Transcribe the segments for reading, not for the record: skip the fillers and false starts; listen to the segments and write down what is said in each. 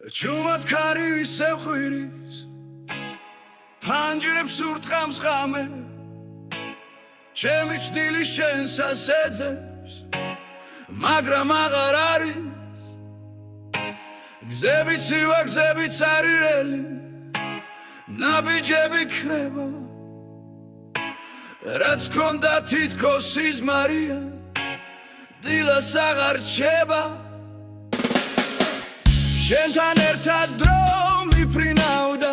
Čumat kari visel ხვირის ფანჯრებს ურტყამს ღამე ჩემი ჭდილი შენს ასეძებს მაგრამ აღარ არის გზებით ცივა გზებით წარირელი ნაბიჯები ქრება რაც ქონდა თითქოს სიზმარია დილას აღარ რჩება შენთან ერთად დრო მიფრინავდა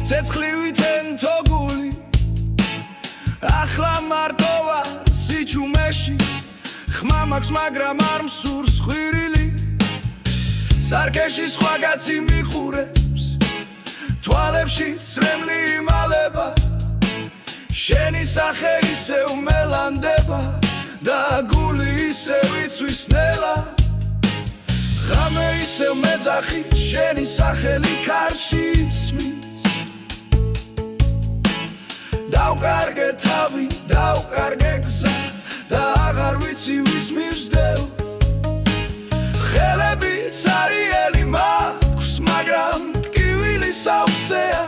ცეცხლივით ენთო გული ახლა მარტო ვარ სიჩუმეში ხმა მაქვს მაგრამ არ მსურს ხვირილი სარკეში სხვა კაცი მიხურებს თვალებში წრემლი იმალება შენი სახე ისევ მელანდება და გული ისევ იცვისნელა ღამე ისევ მეძახი შენი სახელი კარში ისმის დავკარგე თავი დავკარგე გზა და აღარ ვიცი ვის მივსდევ ხელები წარიელი მაქვს მაგრამ ტკივილი სავსეა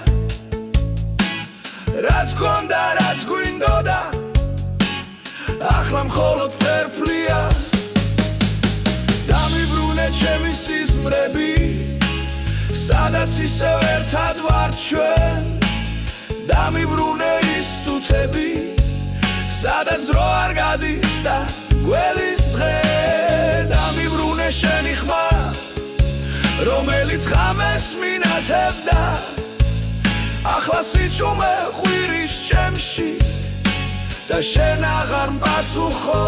რაც გქონდა რაც გვინდოდა ახლა მხოლოდ ფერფლია დამიბრუნე ჩემი სიზმრები სადაც ისევ ერთად ვართ ჩვენ დამიბრუნე ის თუთები სადაც დრო არ გადის და გველის დღე დამიბრუნე შენი ხმა რომელიც ღამეს მინათებდა ახლა სიჩუმე ხვირის ჩემში და შენ აღარ მპასუხო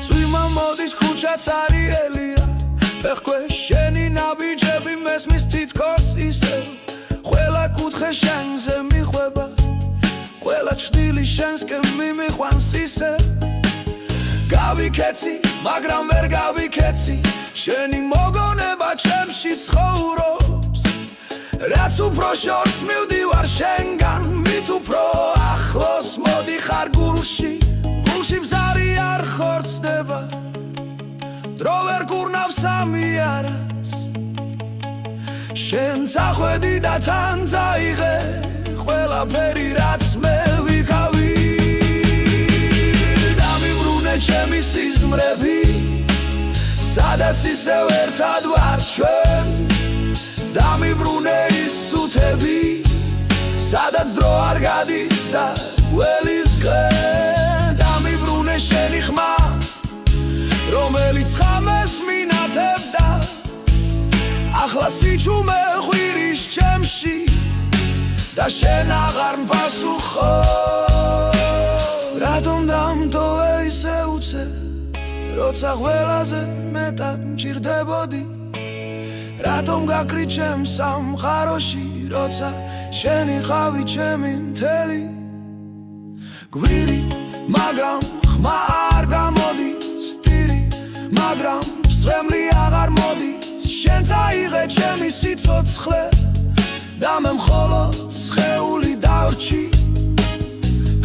წვიმა მოდის ქუჩა წარიელია ფეხქვეშ შენი ნაბიჯები მესმის თითქოს ისევ ყველა კუთხე შენზე მიხვება ყველა ჭდილი შენსკენ მიმიყვანს ისევ გავიქეცი მაგრამ ვერ გავიქეცი შენი მოგონება ჩემში ცხოვრობს რაც უფრო შორს მივდივარ შენგან მით უფრო ახლოს მოდიხარ გულში ბზარი არ ხორცდება დრო ვერ გურნავს ამიარას შენ წახვედი და თან წაიღე ყველაფერი რაც მე ვიყავი დამიბრუნე ჩემი სიზმრები სადაც ისევ ერთად ვართ ჩვენ დამიბრუნე ის სუთები სადაც დრო არ გადის და გველის დღე დამიბრუნე შენი ხმა რომელიც ღამეს მინათებდა ახლა სიჩუმე ხვირის ჩემში და შენ აღარ მპასუხო რატომ დამტოვე ისე უცე როცა ყველაზე მეტად მჭირდებოდი რატომ გაკრი ჩემ სამყაროში როცა შენი ხავი ჩემი მთელი გვირი მაგრამ ხმა არ გამოდის ტირი მაგრამ სრემლი აღარ მოდის შენ წაიღე ჩემი სიცოცხლე და მე მხოლოდ სხეული დავრჩი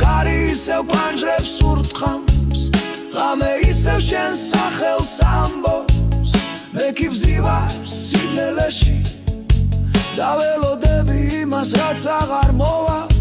კარი ისევ პანჯრებს ურტყამს ღამე ისევ შენ სახელს ამბობს მე კი ვზივარ სიბნელეში და ველოდები იმას რაც აღარ მოვა